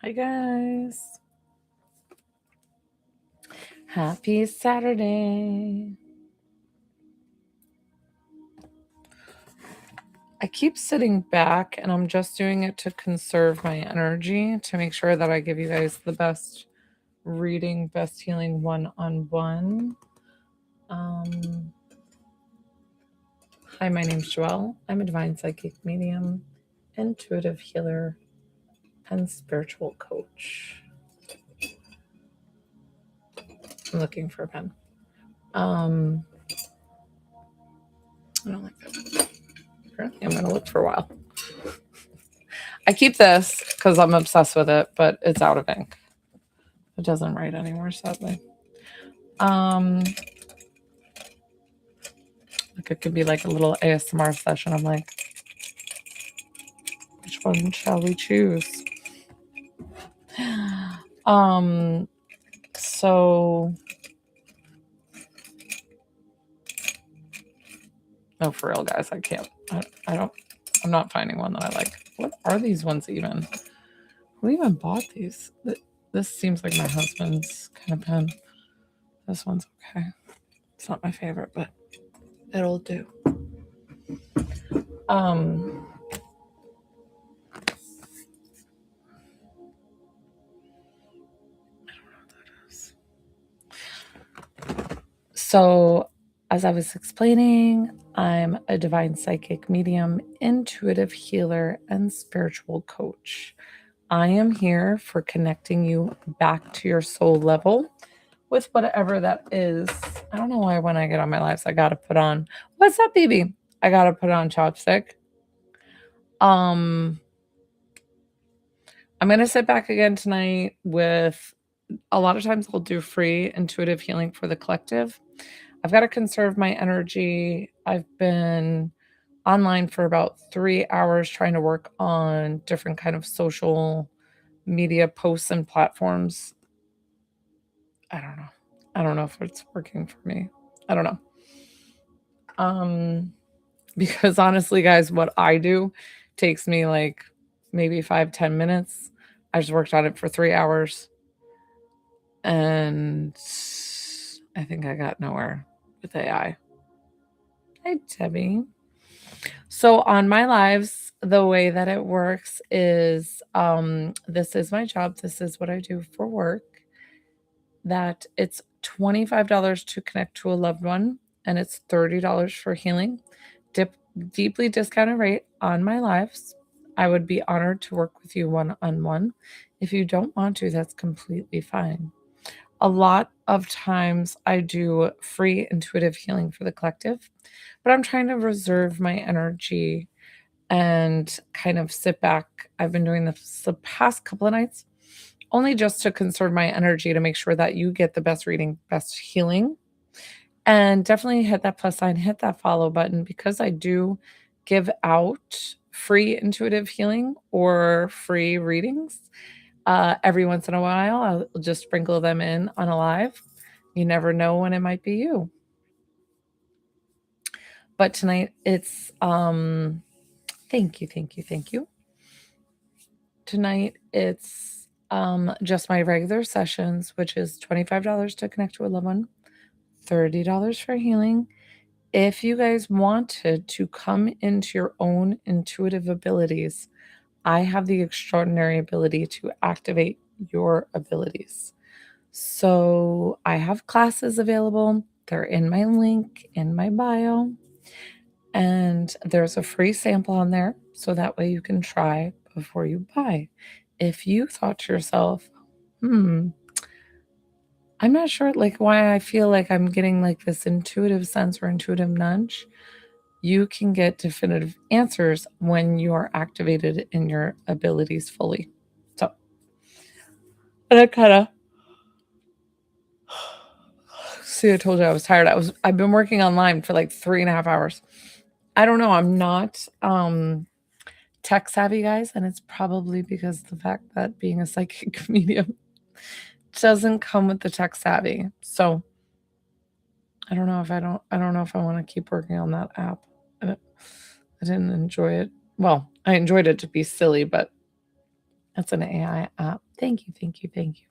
Hi guys. Happy Saturday. I keep sitting back and I'm just doing it to conserve my energy to make sure that I give you guys the best reading, best healing one-on-one. Hi, my name's Joelle. I'm a divine psychic medium, intuitive healer, and spiritual coach. I'm looking for a pen. I don't like that. Apparently I'm going to look for a while. I keep this because I'm obsessed with it, but it's out of ink. It doesn't write anymore, sadly. Like it could be like a little ASMR session. I'm like, which one shall we choose? So no, for real, guys, I can't. I'm not finding one that I like. What are these ones even? Who even bought these? This seems like my husband's kind of pen. This one's okay. It's not my favorite, but it'll do. So, as I was explaining, I'm a divine psychic medium, intuitive healer, and spiritual coach. I am here for connecting you back to your soul level with whatever that is. I don't know why when I get on my lives, I got to put on, what's up, baby? I got to put on chopstick. I'm going to sit back again tonight with, a lot of times I'll do free intuitive healing for the collective. I've got to conserve my energy. I've been online for about 3 hours trying to work on different kind of social media posts and platforms. I don't know. I don't know if it's working for me. I don't know. Because honestly, guys, what I do takes me like maybe 5-10 minutes. I just worked on it for 3 hours. And I think I got nowhere with AI. Hi, Debbie. So on my lives, the way that it works is this is my job. This is what I do for work. That it's $25 to connect to a loved one, and it's $30 for healing. Deeply discounted rate on my lives. I would be honored to work with you one-on-one. If you don't want to, that's completely fine. A lot of times I do free intuitive healing for the collective, but I'm trying to reserve my energy and kind of sit back. I've been doing this the past couple of nights, only just to conserve my energy to make sure that you get the best reading, best healing. And definitely hit that plus sign, hit that follow button, because I do give out free intuitive healing or free readings. Every once in a while, I'll just sprinkle them in on a live. You never know when it might be you. But tonight it's thank you. Tonight it's just my regular sessions, which is $25 to connect to a loved one, $30 for healing. If you guys wanted to come into your own intuitive abilities, I have the extraordinary ability to activate your abilities. So I have classes available. They're in my link in my bio. And there's a free sample on there. So that way you can try before you buy. If you thought to yourself, I'm not sure like why I feel like I'm getting like this intuitive sense or intuitive nudge, you can get definitive answers when you are activated in your abilities fully. So, and I kind of see, I told you I was tired. I've been working online for like 3.5 hours. I don't know. I'm not tech savvy, guys, and it's probably because the fact that being a psychic medium doesn't come with the tech savvy. So I don't know if I want to keep working on that app. I didn't enjoy it. Well, I enjoyed it to be silly, but it's an AI app. Thank you, thank you, thank you.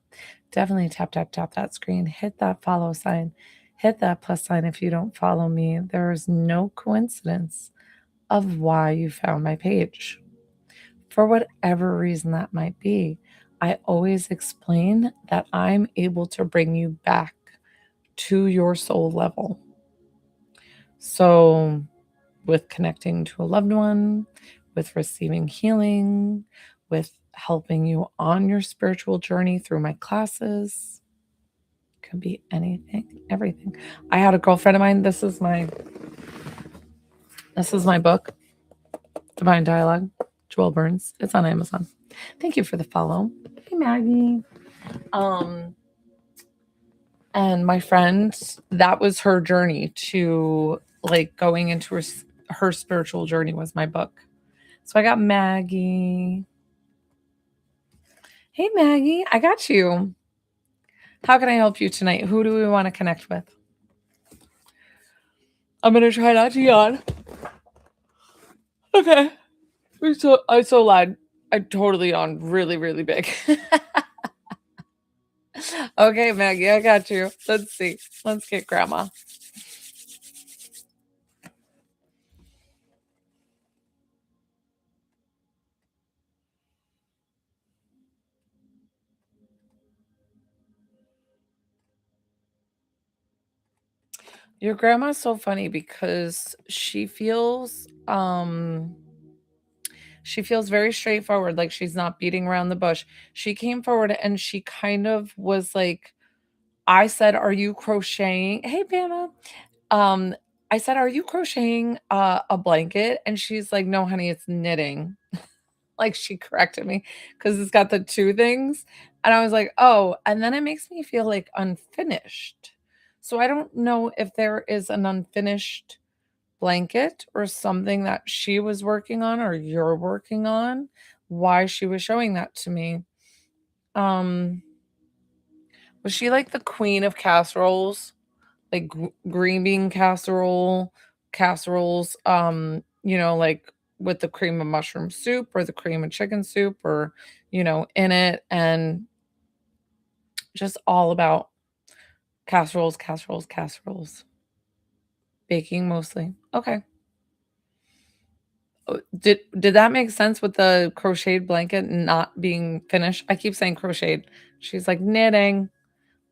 Definitely tap, tap, tap that screen. Hit that follow sign. Hit that plus sign if you don't follow me. There is no coincidence of why you found my page. For whatever reason that might be, I always explain that I'm able to bring you back to your soul level. So, with connecting to a loved one, with receiving healing, with helping you on your spiritual journey through my classes, could be anything, everything. I had a girlfriend of mine. This is my book, Divine Dialogue, Joel Burns. It's on Amazon. Thank you for the follow. Hey Maggie. Um and my friend, that was her journey to like going into her spiritual journey was my book. So I got Maggie. Hey Maggie, I got you. How can I help you tonight? Who do we want to connect with? I'm gonna try not to yawn. Okay. I so lied. I totally yawned really, really big. Okay, Maggie, I got you. Let's see. Let's get grandma. Your grandma's so funny because she feels very straightforward, like she's not beating around the bush. She came forward and she kind of was like, I said, "Are you crocheting?" Hey, Bama. Um, I said, "Are you crocheting a blanket?" And she's like, "No, honey, it's knitting." Like she corrected me because it's got the two things. And I was like, "Oh," and then it makes me feel like unfinished. So I don't know if there is an unfinished blanket or something that she was working on or you're working on, why she was showing that to me. Um, was she like the queen of casseroles? Like green bean casseroles, like with the cream of mushroom soup or the cream of chicken soup or, in it, and just all about casseroles, casseroles, casseroles. Baking mostly. Okay. Did that make sense with the crocheted blanket not being finished? I keep saying crocheted. She's like knitting.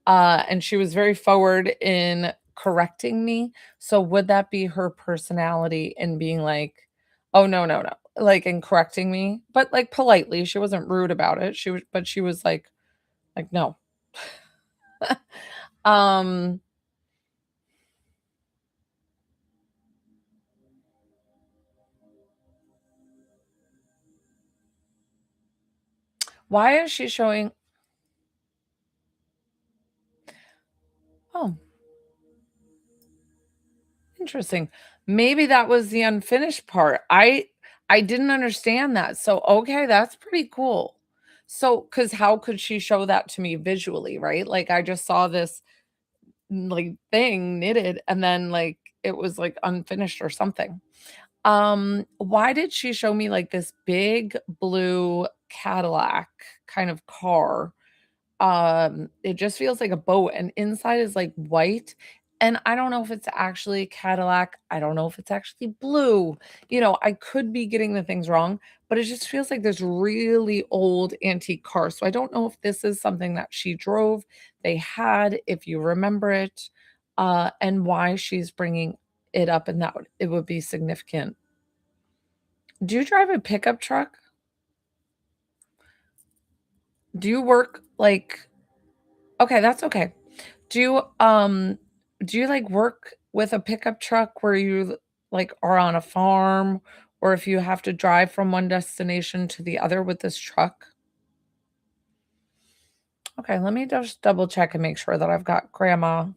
And she was very forward in correcting me. So would that be her personality in being like, "Oh, no, no, no," like, in correcting me, but, like, politely, she wasn't rude about it. She was like, "No." Um, why is she showing Oh, interesting. Maybe that was the unfinished part. I didn't understand that. So, okay, that's pretty cool. So, because how could she show that to me visually, right? Like, I just saw this like thing knitted and then like it was like unfinished or something. Why did she show me like this big blue Cadillac kind of car? It just feels like a boat and inside is like white. And I don't know if it's actually Cadillac. I don't know if it's actually blue. I could be getting the things wrong, but it just feels like this really old antique car. So I don't know if this is something that she drove, they had, if you remember it, and why she's bringing it up and it would be significant. Do you drive a pickup truck? Do you work like Okay, that's okay. Do you, um do you, like, work with a pickup truck where you, like, are on a farm, or if you have to drive from one destination to the other with this truck? Okay, let me just double check and make sure that I've got grandma.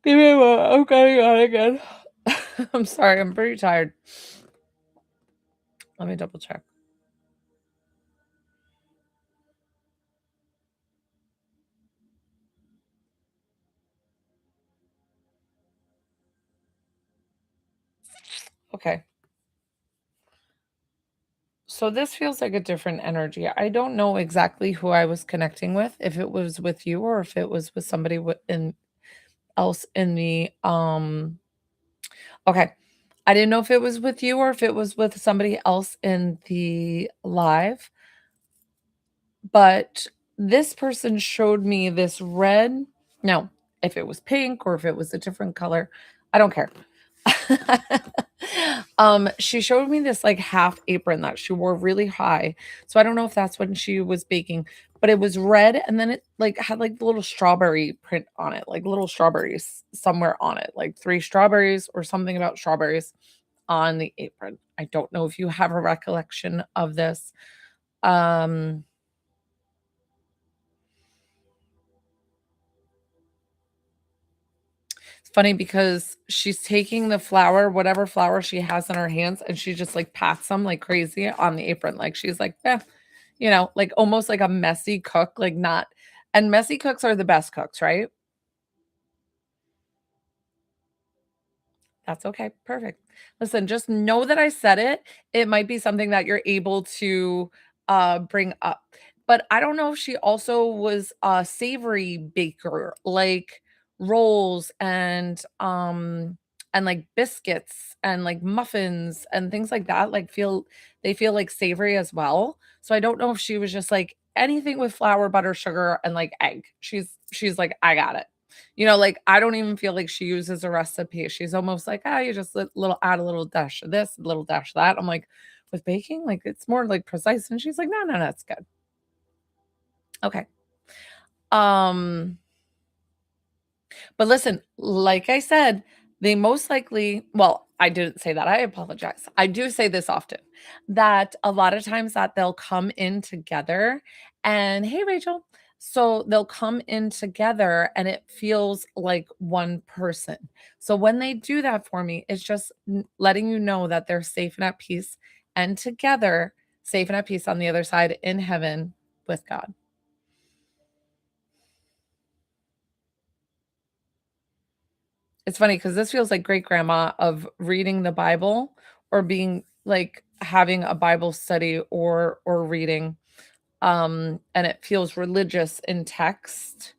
Give me a moment, I'm getting on again. I'm sorry, I'm pretty tired. Let me double check. Okay. So this feels like a different energy. I don't know exactly who I was connecting with, if it was with you or if it was with somebody else in the okay. I didn't know if it was with you or if it was with somebody else in the live, but this person showed me this red, no, if it was pink or if it was a different color, I don't care. She showed me this like half apron that she wore really high. So I don't know if that's when she was baking, but it was red and then it like had like the little strawberry print on it, like little strawberries somewhere on it, like three strawberries or something about strawberries on the apron. I don't know if you have a recollection of this. Um It's funny because she's taking the flour, whatever flour she has in her hands, and she just like pats them like crazy on the apron. Like she's like, eh, like almost like a messy cook, like not. And messy cooks are the best cooks, right? That's okay. Perfect. Listen, just know that I said it. It might be something that you're able to bring up. But I don't know if she also was a savory baker, like rolls and like biscuits and like muffins and things like that. Like they feel like savory as well. So I don't know if she was just like anything with flour, butter, sugar, and like egg. She's like, I got it. Like, I don't even feel like she uses a recipe. She's almost like, "Ah, you just little add a little dash of this, a little dash of that." I'm like, "With baking, like, it's more, like, precise." And she's like, "No, no, no, it's good." Okay. Um, but listen, like I said, they most likely well, I didn't say that. I apologize. I do say this often, that a lot of times that they'll come in together and, "Hey, Rachel." So they'll come in together and it feels like one person. So when they do that for me, it's just letting you know that they're safe and at peace and together, safe and at peace on the other side in heaven with God. It's funny because this feels like great grandma of reading the Bible or being like having a Bible study or reading. And it feels religious in text.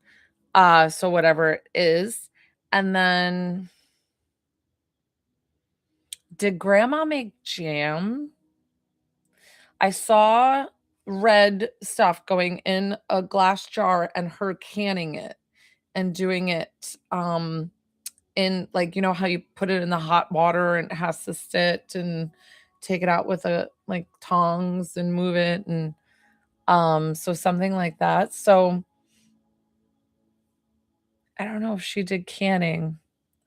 So whatever it is. And then did grandma make jam? I saw red stuff going in a glass jar and her canning it and doing it in like, how you put it in the hot water and it has to sit and take it out with a like tongs and move it and so something like that. So I don't know if she did canning.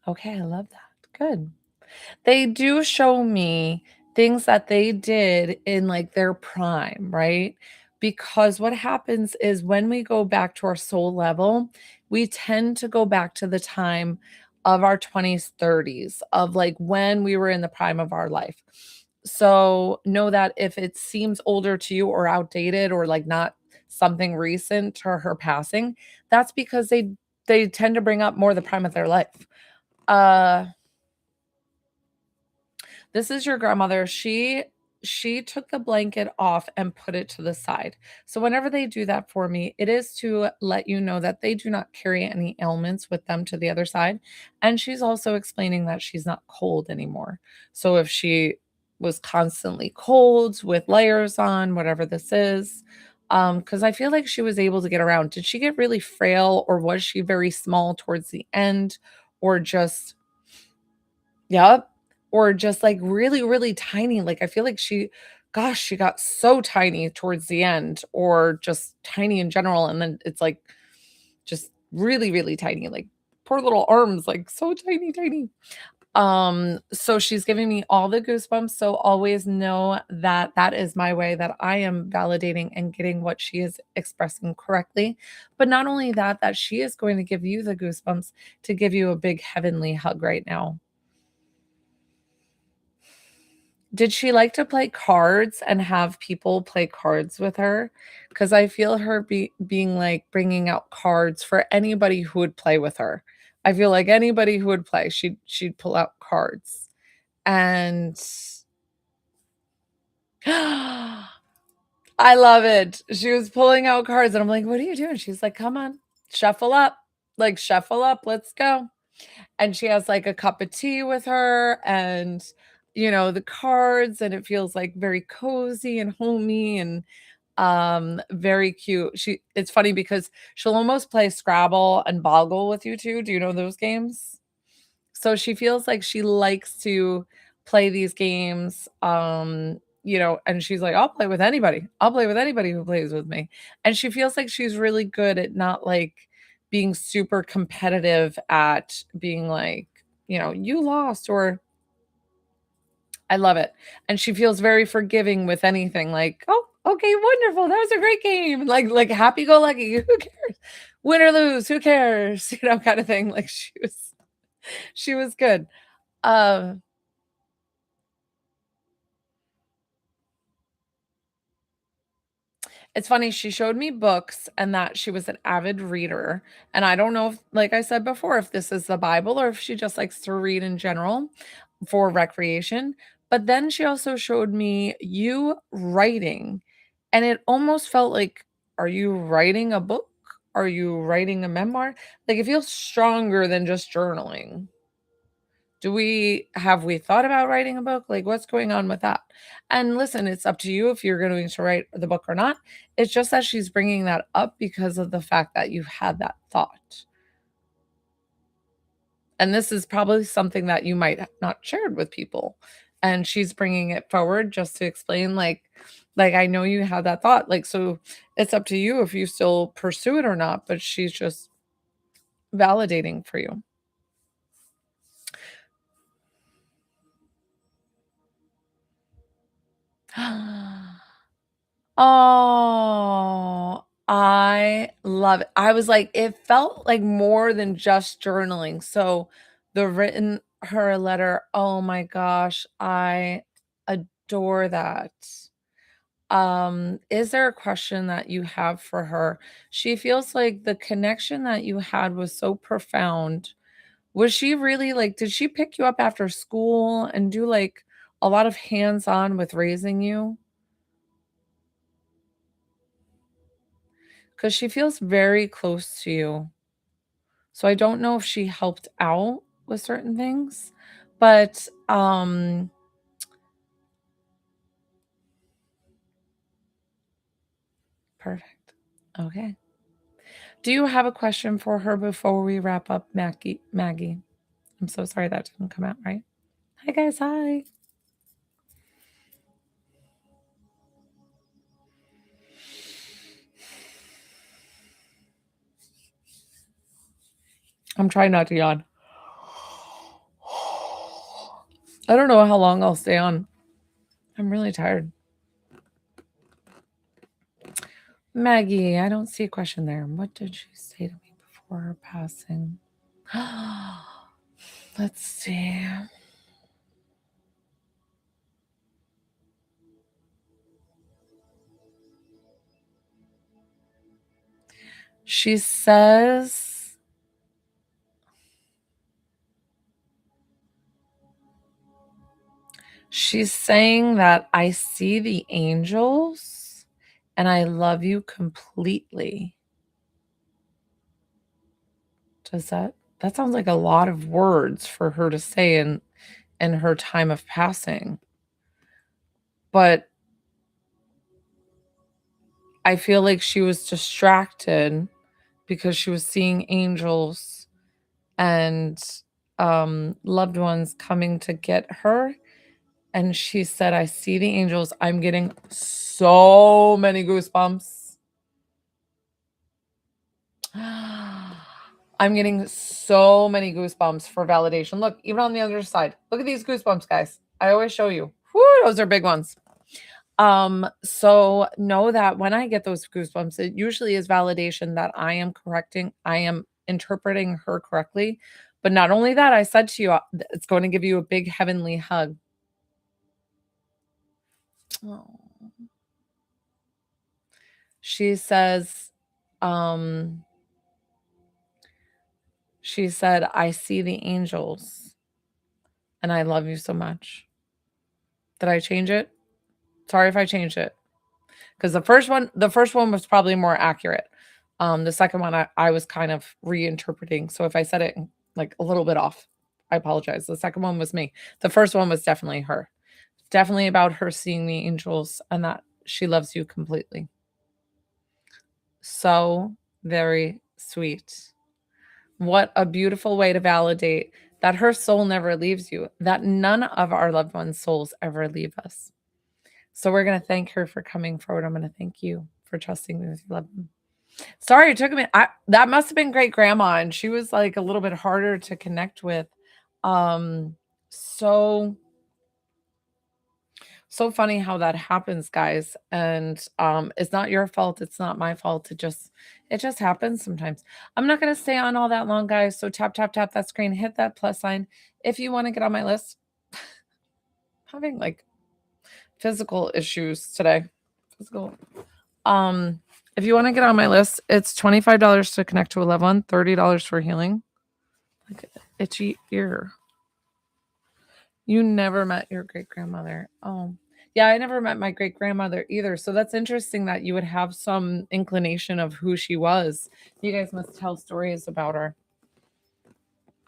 Okay, I love that. Good. They do show me things that they did in, like, their prime, right? Because what happens is when we go back to our soul level, we tend to go back to the time of our 20s, 30s, of, like, when we were in the prime of our life. So, know that if it seems older to you or outdated or, like, not something recent to her passing, that's because they tend to bring up more the prime of their life. Uh this is your grandmother. She took the blanket off and put it to the side. So whenever they do that for me, it is to let you know that they do not carry any ailments with them to the other side. And she's also explaining that she's not cold anymore. So if she was constantly cold with layers on, whatever this is, because I feel like she was able to get around. Did she get really frail or was she very small towards the end or just Yep. Or just, like, really, really tiny, like, I feel like she got so tiny towards the end or just tiny in general, and then it's, like, just really, really tiny, like, poor little arms, like, so tiny, tiny. So she's giving me all the goosebumps, so always know that that is my way that I am validating and getting what she is expressing correctly, but not only that, that she is going to give you the goosebumps to give you a big heavenly hug right now. Did she like to play cards and have people play cards with her? Because I feel her being, like, bringing out cards for anybody who would play with her. I feel like anybody who would play, she'd pull out cards, And I love it. She was pulling out cards, and I'm like, "What are you doing?" She's like, "Come on, shuffle up. Like, shuffle up. Let's go." And she has, like, a cup of tea with her and, the cards, and it feels, like, very cozy and homey and, very cute. It's funny because she'll almost play Scrabble and Boggle with you too. Do you know those games? So she feels like she likes to play these games, and she's like, "I'll play with anybody. I'll play with anybody who plays with me." And she feels like she's really good at not, like, being super competitive at being like, "You lost," or I love it. And she feels very forgiving with anything like, "Oh, okay, wonderful. That was a great game." Like happy go lucky. Who cares? Win or lose, who cares? Kind of thing. Like she was good. Um, it's funny, she showed me books and that she was an avid reader, and I don't know if, like I said before, if this is the Bible or if she just likes to read in general for recreation, but then she also showed me you writing, and it almost felt like, are you writing a book? Are you writing a memoir? Like, it feels stronger than just journaling. Have we thought about writing a book? Like, what's going on with that? And listen, it's up to you if you're going to write the book or not. It's just that she's bringing that up because of the fact that you had that thought. And this is probably something that you might have not shared with people. And she's bringing it forward just to explain, like I know you had that thought. Like, so it's up to you if you still pursue it or not, but she's just validating for you. Oh, I love it. I was like, it felt like more than just journaling. So the written her a letter, oh my gosh, I adore that. Is there a question that you have for her? She feels like the connection that you had was so profound. Was she really like, did she pick you up after school and do like a lot of hands-on with raising you? Because she feels very close to you. So I don't know if she helped out with certain things, but, perfect. Okay. Do you have a question for her before we wrap up, Maggie? I'm so sorry that didn't come out right. Hi, guys. Hi. I'm trying not to yawn. I don't know how long I'll stay on. I'm really tired. Maggie, I don't see a question there. What did she say to me before her passing? Let's see. She says, she's saying that I see the angels and I love you completely. That sounds like a lot of words for her to say in her time of passing. But I feel like she was distracted because she was seeing angels and loved ones coming to get her. And she said, I see the angels. I'm getting so many goosebumps. I'm getting so many goosebumps for validation. Look, even on the other side. Look at these goosebumps, guys. I always show you. Whoo, those are big ones. So know that when I get those goosebumps, it usually is validation that I am interpreting her correctly. But not only that, I said to you, it's going to give you a big heavenly hug. Oh. She says, um, she said, I see the angels. and I love you so much. Did I change it? Sorry if I changed it. Because the first one was probably more accurate. The second one I was kind of reinterpreting. So if I said it like a little bit off, I apologize. The second one was me. The first one was definitely her. Definitely about her seeing the angels and that she loves you completely. So very sweet. What a beautiful way to validate that her soul never leaves you, that none of our loved ones' souls ever leave us. So we're going to thank her for coming forward. I'm going to thank you for trusting me with your love. Sorry, it took me. That must have been great grandma, and she was like a little bit harder to connect with. So so funny how that happens, guys. And it's not your fault. It's not my fault. It just happens sometimes. I'm not going to stay on all that long, guys. So tap tap tap that screen, hit that plus sign if you want to get on my list. Having like physical issues today. Physical. Um, if you want to get on my list, it's $25 to connect to a loved one, $30 for healing. Like itchy ear. You never met your great grandmother. Oh, yeah, I never met my great grandmother either. So that's interesting that you would have some inclination of who she was. You guys must tell stories about her.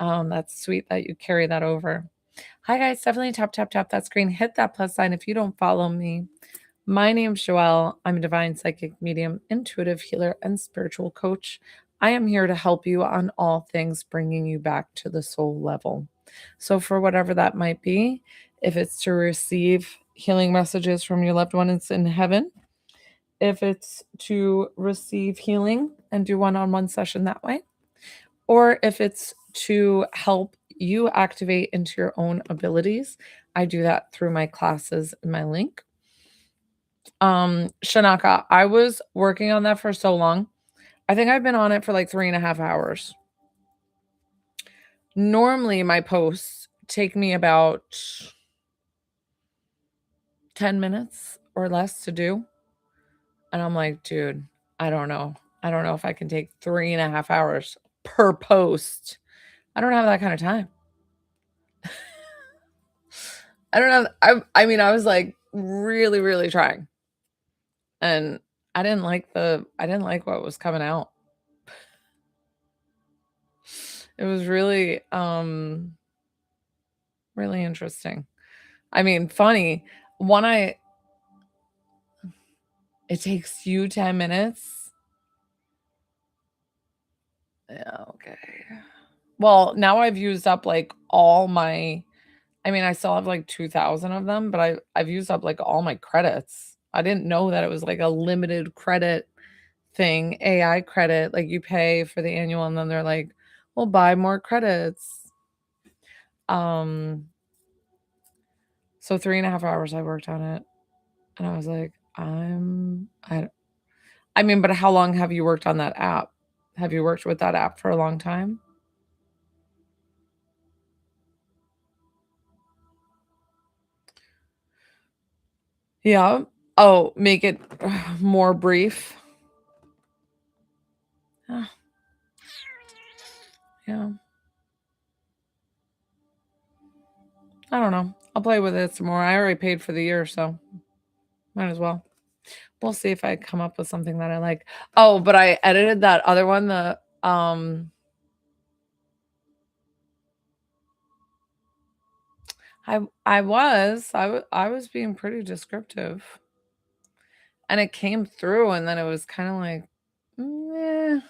That's sweet that you carry that over. Hi guys, definitely tap tap tap that screen. Hit that plus sign if you don't follow me. My name's Joelle. I'm a divine psychic medium, intuitive healer, and spiritual coach. I am here to help you on all things bringing you back to the soul level. So, for whatever that might be, if it's to receive healing messages from your loved ones in heaven, if it's to receive healing and do one on one session that way, or if it's to help you activate into your own abilities, I do that through my classes in my link. Shanaka, I was working on that for so long. I think I've been on it for like 3.5 hours. Normally, my posts take me about 10 minutes or less to do. And I'm like, dude, I don't know. I don't know if I can take 3.5 hours per post. I don't have that kind of time. I don't know. I mean, I was like really, really trying. And I didn't like what was coming out. It was really really interesting. I mean, funny. One I It takes you 10 minutes. Yeah, okay. Well, now I've used up like all my I mean, I still have like 2,000 of them, but I've used up like all my credits. I didn't know that it was like a limited credit thing, AI credit. Like you pay for the annual and then they're like, "We'll buy more credits." Um so 3.5 hours I worked on it and I was like, I mean, but how long have you worked on that app? Have you worked with that app for a long time? Yeah. Oh, make it more brief. Ah, yeah. I don't know. I'll play with it some more. I already paid for the year, so might as well. We'll see if I come up with something that I like. Oh, but I edited that other one, the I was being pretty descriptive. And it came through and then it was kind of like meh,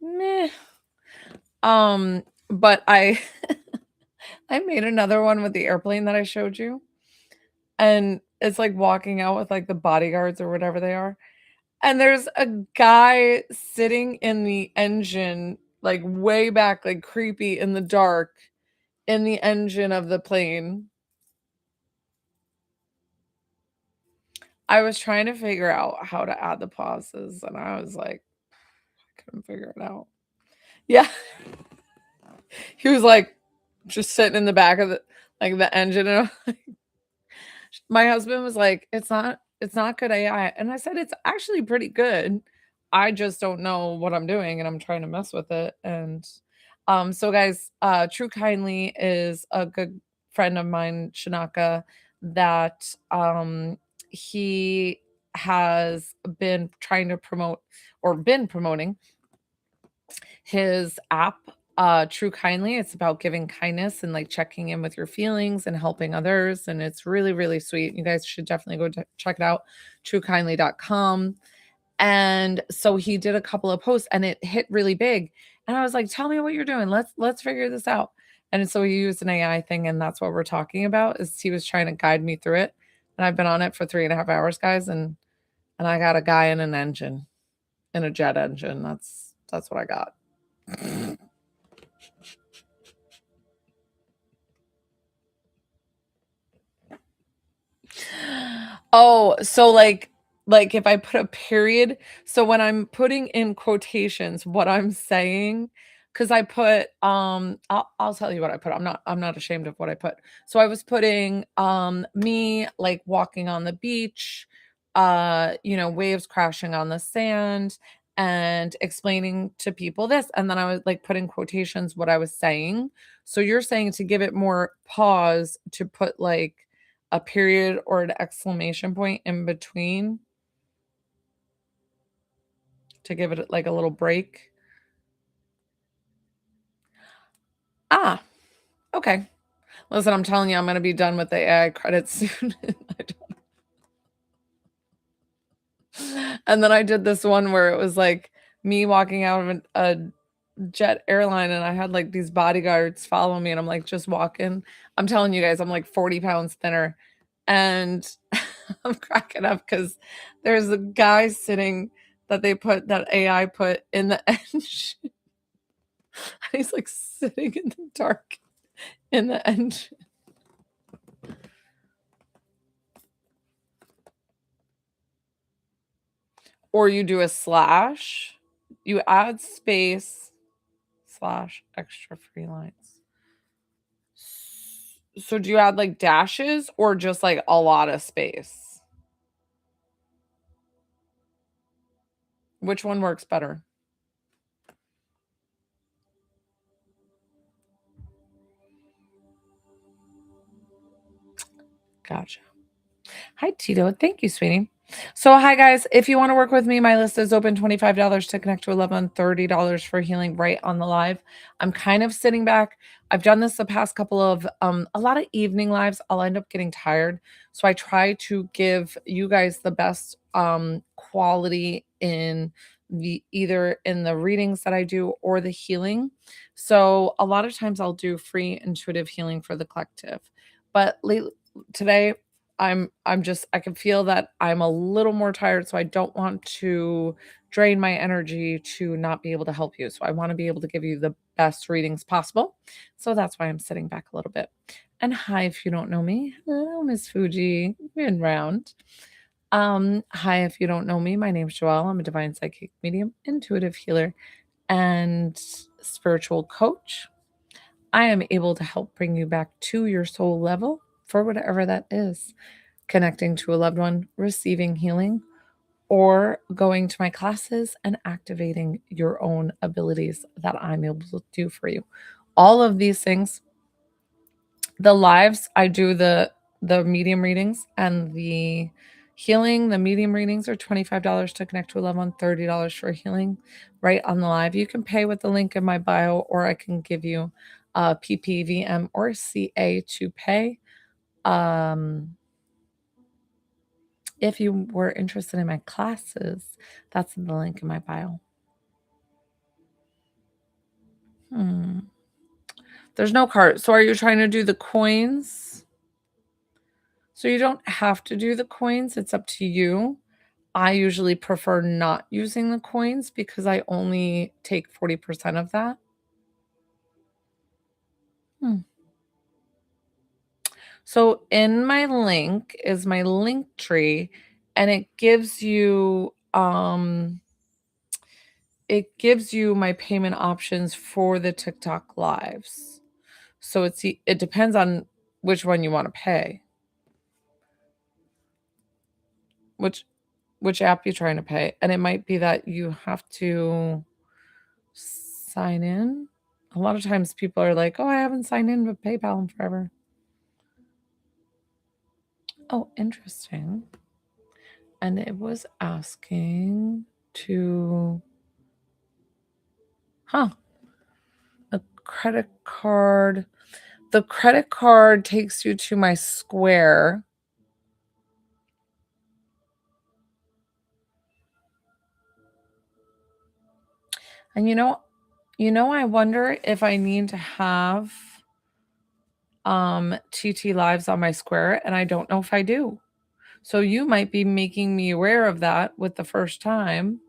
meh. But I I made another one with the airplane that I showed you. And it's like walking out with like the bodyguards or whatever they are. And there's a guy sitting in the engine, like way back, like creepy in the dark in the engine of the plane. I was trying to figure out how to add the pauses and I was like, I couldn't figure it out. Yeah. He was like just sitting in the back of the engine and my husband was like, it's not good AI. And I said, it's actually pretty good. I just don't know what I'm doing and I'm trying to mess with it. And So guys, True Kindly is a good friend of mine, Shanaka, that he has been trying to promote or been promoting his app, True Kindly. It's about giving kindness and like checking in with your feelings and helping others. And it's really, really sweet. You guys should definitely go check it out, truekindly.com. And so he did a couple of posts and it hit really big. And I was like, tell me what you're doing. Let's figure this out. And so he used an AI thing, and that's what we're talking about. Is he was trying to guide me through it. And I've been on it for 3.5 hours, guys, and I got a guy in an engine, in a jet engine. That's what I got. Oh, so like if I put a period, so when I'm putting in quotations, what I'm saying, because I put I'll tell you what I put. I'm not ashamed of what I put. So I was putting me like walking on the beach, waves crashing on the sand and explaining to people this. And then I was like putting quotations what I was saying. So you're saying to give it more pause to put like a period or an exclamation point in between to give it like a little break. Ah, okay. Listen, I'm telling you, I'm gonna be done with the AI credits soon. And then I did this one where it was like me walking out of a jet airline and I had like these bodyguards follow me and I'm like just walking. I'm telling you guys, I'm like 40 pounds thinner. And I'm cracking up because there's a guy sitting that AI put in the engine. He's like sitting in the dark in the engine. Or you do a slash, you add space, slash extra free lines. So do you add like dashes or just like a lot of space? Which one works better? Gotcha. Hi, Tito. Thank you, sweetie. So, hi, guys. If you want to work with me, my list is open $25 to connect to a loved one, $30 for healing right on the live. I'm kind of sitting back. I've done this the past couple of, a lot of evening lives. I'll end up getting tired. So, I try to give you guys the best quality in the either in the readings that I do or the healing. So, a lot of times I'll do free intuitive healing for the collective. But today I'm just I can feel that I'm a little more tired, so I don't want to drain my energy to not be able to help you. So I want to be able to give you the best readings possible. So that's why I'm sitting back a little bit. And hi, if you don't know me. Hello, Miss Fuji. Been round. Hi, if you don't know me, my name's Joelle. I'm a divine psychic medium, intuitive healer, and spiritual coach. I am able to help bring you back to your soul level for whatever that is, connecting to a loved one, receiving healing, or going to my classes and activating your own abilities that I'm able to do for you. All of these things, the lives, I do the medium readings and the healing. The medium readings are $25 to connect to a loved one, $30 for healing right on the live. You can pay with the link in my bio, or I can give you PPVM or CA to pay. If you were interested in my classes, that's in the link in my bio. There's no cart. So are you trying to do the coins? So you don't have to do the coins. It's up to you. I usually prefer not using the coins because I only take 40% of that. Hmm. So in my link is my link tree, and it gives you my payment options for the TikTok lives. So it depends on which one you want to pay. Which which app you trying to pay, and it might be that you have to sign in. A lot of times people are like, oh, I haven't signed in with PayPal in forever. Oh, interesting. And it was asking to, a credit card. The credit card takes you to my Square. And I wonder if I need to have TT Lives on my Square, and I don't know if I do. So you might be making me aware of that with the first time.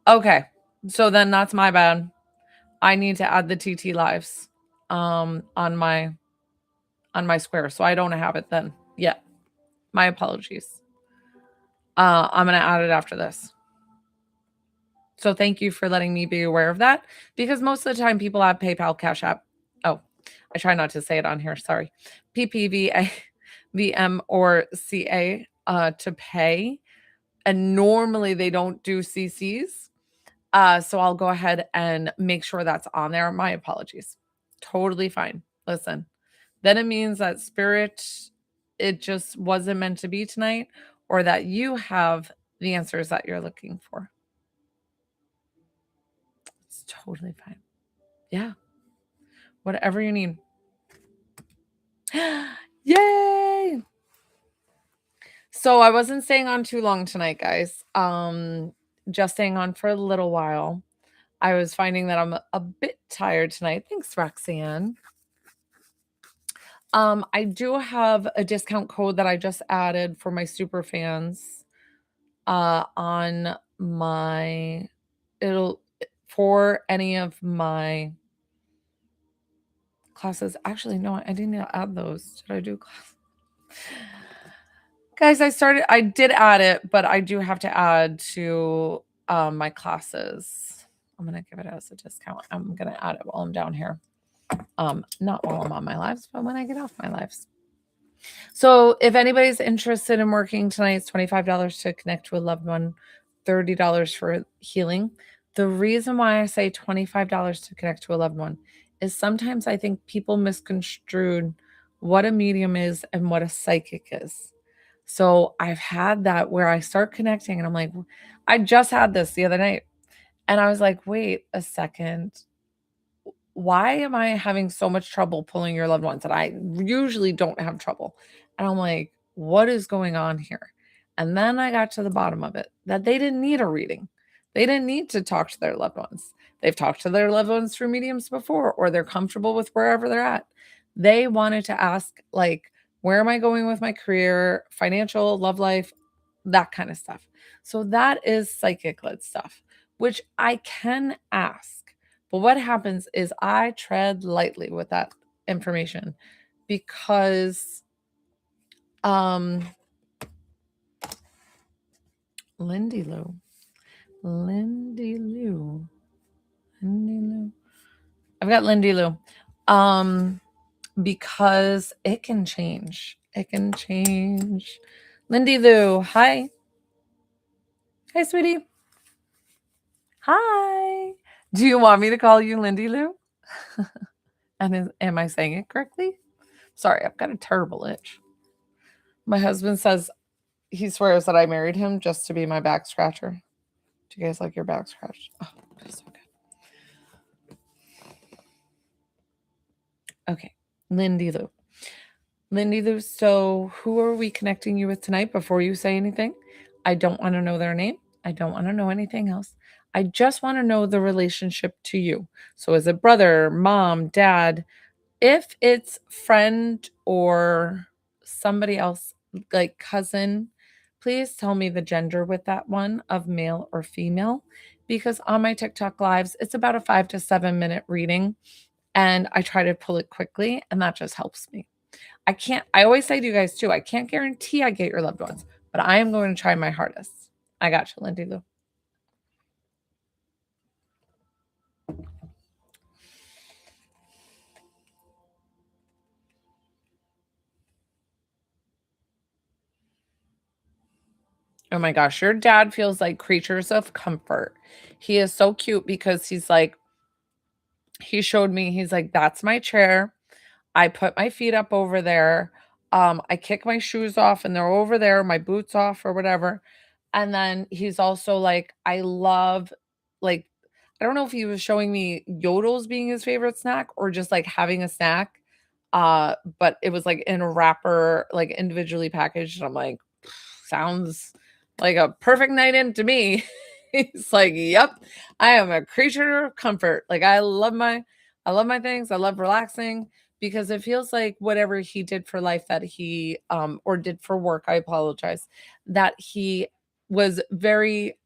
Okay. So then that's my bad. I need to add the TT Lives on my Square. So I don't have it then. Yeah. My apologies. I'm going to add it after this. So thank you for letting me be aware of that, because most of the time people have PayPal, Cash App. Oh, I try not to say it on here. Sorry. PPVA, VM, or CA to pay. And normally they don't do CCs. So I'll go ahead and make sure that's on there. My apologies. Totally fine. Listen, then it means that spirit, it just wasn't meant to be tonight, or that you have the answers that you're looking for. It's totally fine. Yeah. Whatever you need. Yay! So I wasn't staying on too long tonight, guys. Just staying on for a little while. I was finding that I'm a bit tired tonight. Thanks, Roxanne. I do have a discount code that I just added for my super fans on my for any of my classes. Actually, no, I didn't add those. Did I do class? Guys, I did add it, but I do have to add to my classes. I'm gonna give it as a discount. I'm gonna add it while I'm down here. Not while I'm on my lives, but when I get off my lives. So if anybody's interested in working tonight, it's $25 to connect to a loved one, $30 for healing. The reason why I say $25 to connect to a loved one is sometimes I think people misconstrued what a medium is and what a psychic is. So I've had that where I start connecting and I'm like, I just had this the other night. And I was like, wait a second. Why am I having so much trouble pulling your loved ones? And I usually don't have trouble. And I'm like, what is going on here? And then I got to the bottom of it, that they didn't need a reading. They didn't need to talk to their loved ones. They've talked to their loved ones through mediums before, or they're comfortable with wherever they're at. They wanted to ask, like, where am I going with my career, financial, love life, that kind of stuff. So that is psychic led stuff, which I can ask. But what happens is I tread lightly with that information because Lindy Lou. I've got Lindy Lou. Because it can change. It can change. Lindy Lou, hi. Hi, sweetie. Hi. Do you want me to call you Lindy Lou? And am I saying it correctly? Sorry, I've got a terrible itch. My husband says he swears that I married him just to be my back scratcher. Do you guys like your back scratched? Oh, that's so good. Okay, Lindy Lou. Lindy Lou, so who are we connecting you with tonight before you say anything? I don't want to know their name. I don't want to know anything else. I just want to know the relationship to you. So is it brother, mom, dad? If it's friend or somebody else, like cousin, please tell me the gender with that one of male or female, because on my TikTok lives, it's about a 5 to 7 minute reading and I try to pull it quickly and that just helps me. I always say to you guys too, I can't guarantee I get your loved ones, but I am going to try my hardest. I got you, Lindy Lou. Oh my gosh, your dad feels like creatures of comfort. He is so cute because he's like, He showed me, he's like, "That's my chair. I put my feet up over there. I kick my shoes off and they're over there, my boots off or whatever." And then he's also like, I love like I don't know if he was showing me yodels being his favorite snack or just like having a snack. But it was like in a wrapper, like individually packaged. And I'm like, sounds like a perfect night in to me. He's like, "Yep, I am a creature of comfort. Like I love my things. I love relaxing because it feels like whatever he did for life that he or did for work, I apologize, that he was very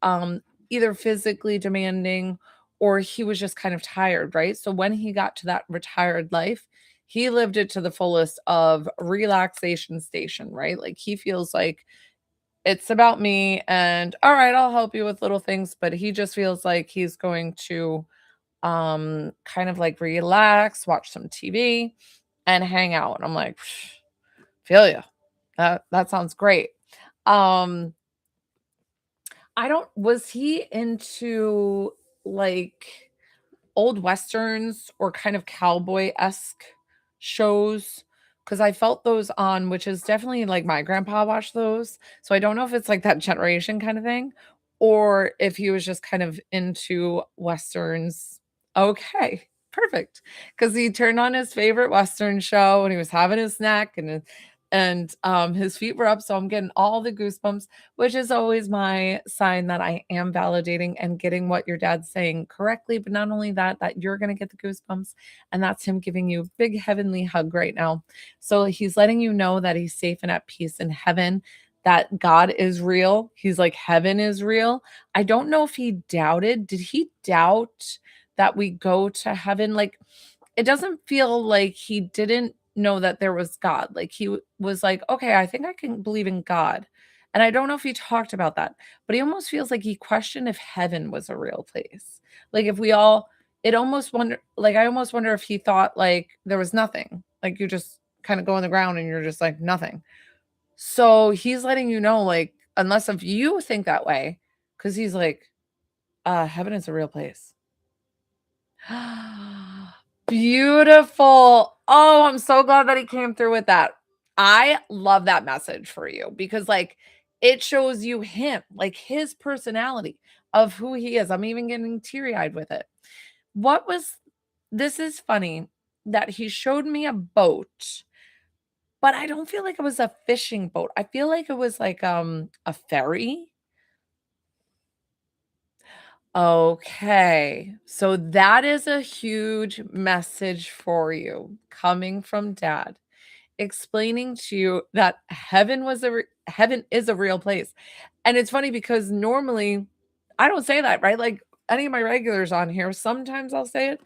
either physically demanding or he was just kind of tired, right? So when he got to that retired life, he lived it to the fullest of relaxation station, right? Like he feels like it's about me and all right, I'll help you with little things, but he just feels like he's going to kind of like relax, watch some TV and hang out. And I'm like, feel you. That sounds great. Um I don't was he into like old westerns or kind of cowboy-esque shows? Because I felt those on which is definitely like my grandpa watched those, so I don't know if it's like that generation kinda thing, or if he was just kind of into westerns. Okay, perfect. Because he turned on his favorite western show, and he was having his snack, and his feet were up, so I'm getting all the goosebumps, which is always my sign that I am validating and getting what your dad's saying correctly. But not only that, that you're going to get the goosebumps. And that's him giving you a big heavenly hug right now. So he's letting you know that he's safe and at peace in heaven, that God is real. He's like, heaven is real. I don't know if he doubted. Did he doubt that we go to heaven? Like, it doesn't feel like he didn't know that there was God. Like was like, "Okay, I think I can believe in God." And I don't know if he talked about that, but he almost feels like he questioned if heaven was a real place. Like if we all it almost wonder like I almost wonder if he thought like there was nothing. Like you just kind of go on the ground and you're just like nothing. So he's letting you know like unless if you think that way cuz he's like heaven is a real place. Beautiful. Oh, I'm so glad that he came through with that. I love that message for you because, like, it shows you him, like his personality of who he is. I'm even getting teary eyed with it. What was this is funny that he showed me a boat, but I don't feel like it was a fishing boat. I feel like it was like a ferry. Okay. So that is a huge message for you coming from dad, explaining to you that heaven is a real place. And it's funny because normally I don't say that, right? Like any of my regulars on here, sometimes I'll say it,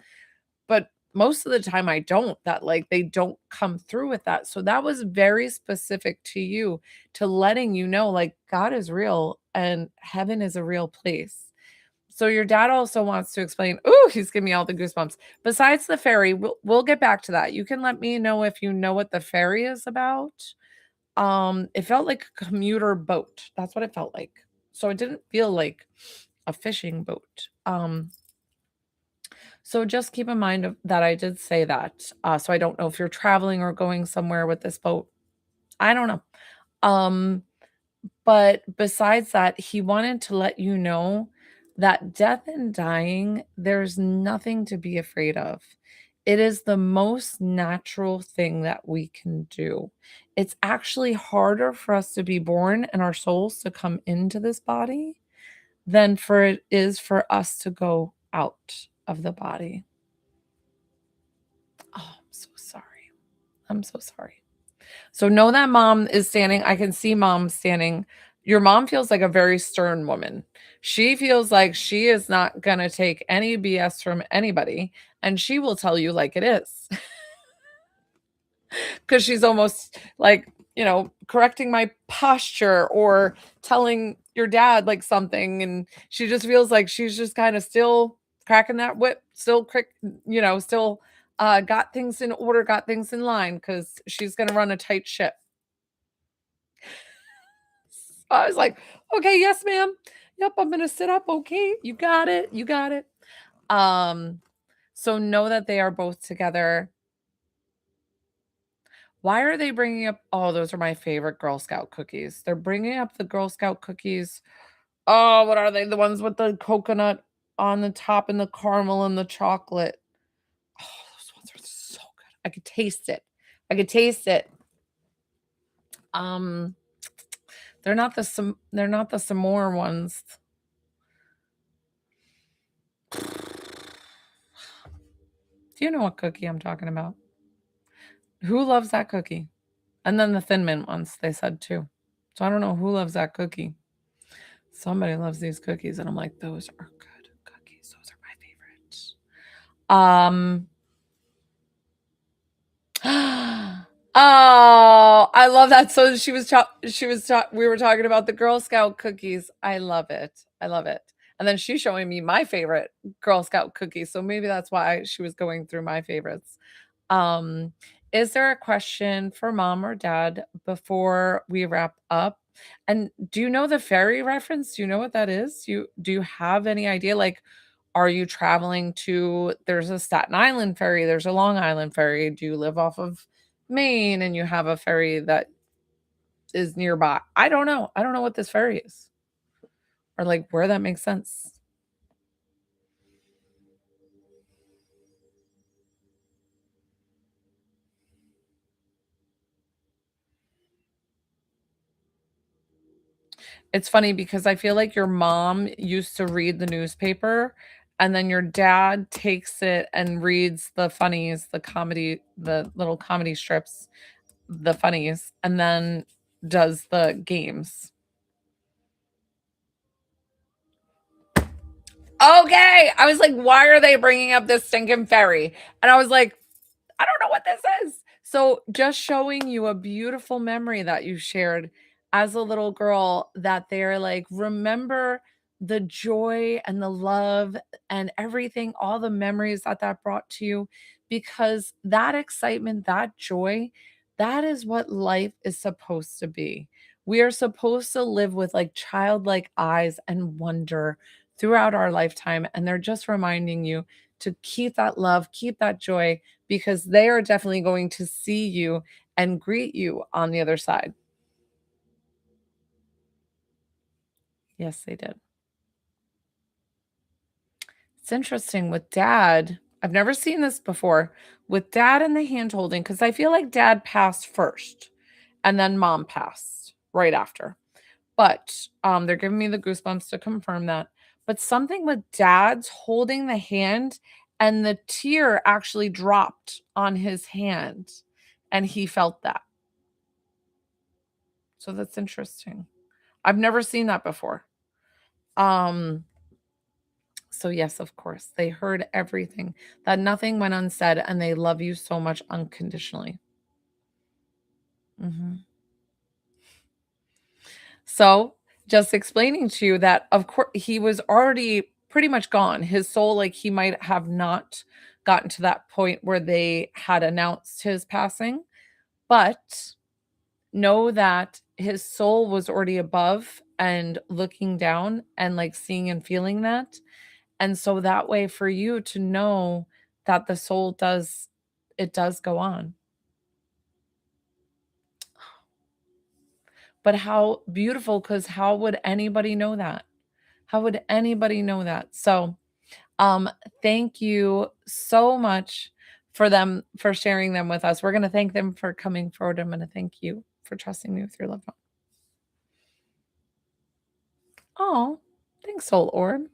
but most of the time I don't, that like they don't come through with that. So that was very specific to you, to letting you know like God is real and heaven is a real place. So your dad also wants to explain. Ooh, he's giving me all the goosebumps. Besides the ferry, we'll get back to that. You can let me know if you know what the ferry is about. It felt like a commuter boat. That's what it felt like. So it didn't feel like a fishing boat. So just keep in mind that I did say that. So I don't know if you're traveling or going somewhere with this boat. I don't know. Um, But besides that, he wanted to let you know that death and dying, there's nothing to be afraid of. It is the most natural thing that we can do. It's actually harder for us to be born and our souls to come into this body than for it is for us to go out of the body. Oh, I'm so sorry. I'm so sorry. So know that mom is standing. I can see mom standing. Your mom feels like a very stern woman. She feels like she is not going to take any BS from anybody and she will tell you like it is. Cuz she's almost like, correcting my posture or telling your dad like something and she just feels like she's just kind of still cracking that whip, still still got things in order, got things in line cuz she's going to run a tight ship. I was like, "Okay, yes, ma'am. Yep, I'm gonna sit up. Okay, you got it. You got it." Um, So know that they are both together. Why are they bringing up oh, those are my favorite Girl Scout cookies. They're bringing up the Girl Scout cookies. Oh, what are they? The ones with the coconut on the top and the caramel and the chocolate. Oh, those ones are so good. I could taste it. I could taste it. Um, they're not the s'more ones. Do you know what cookie I'm talking about? Who loves that cookie? And then the Thin Mint ones, they said too. So I don't know who loves that cookie. Somebody loves these cookies, and I'm like, those are good cookies. Those are my favorites. Oh, I love that. So we were talking about the Girl Scout cookies. I love it. I love it. And then she's showing me my favorite Girl Scout cookies. So maybe that's why she was going through my favorites. Um, is there a question for mom or dad before we wrap up? And do you know the ferry reference? Do you know what that is? Do you have any idea? Like, are you traveling to there's a Staten Island ferry, there's a Long Island ferry. Do you live off of Maine and you have a ferry that is nearby? I don't know. I don't know what this ferry is or like where that makes sense. It's funny because I feel like your mom used to read the newspaper and then your dad takes it and reads the funnies, the comedy, the little comedy strips, the funnies, and then does the games. Okay. I was like, why are they bringing up this stinking ferry? And I was like, I don't know what this is. So, just showing you a beautiful memory that you shared as a little girl that they're like, remember the joy and the love and everything, all the memories that that brought to you, because that excitement, that joy, that is what life is supposed to be. We are supposed to live with like childlike eyes and wonder throughout our lifetime. And they're just reminding you to keep that love, keep that joy, because they are definitely going to see you and greet you on the other side. Yes, they did. It's interesting with dad. I've never seen this before with dad and the hand holding because I feel like dad passed first and then mom passed right after. But they're giving me the goosebumps to confirm that. But something with dad's holding the hand and the tear actually dropped on his hand and he felt that. So that's interesting. I've never seen that before. Um, so yes, of course, they heard everything, that nothing went unsaid, and they love you so much unconditionally. Mhm. So, just explaining to you that, of course, he was already pretty much gone. His soul, like he might have not gotten to that point where they had announced his passing, but know that his soul was already above and looking down and like seeing and feeling that. And so that way for you to know that the soul does it does go on. But how beautiful cuz how would anybody know that? How would anybody know that? So, thank you so much for sharing them with us. We're going to thank them for coming forward. I'm going to thank you for trusting me with your loved one. Oh, thanks, Soul Orb.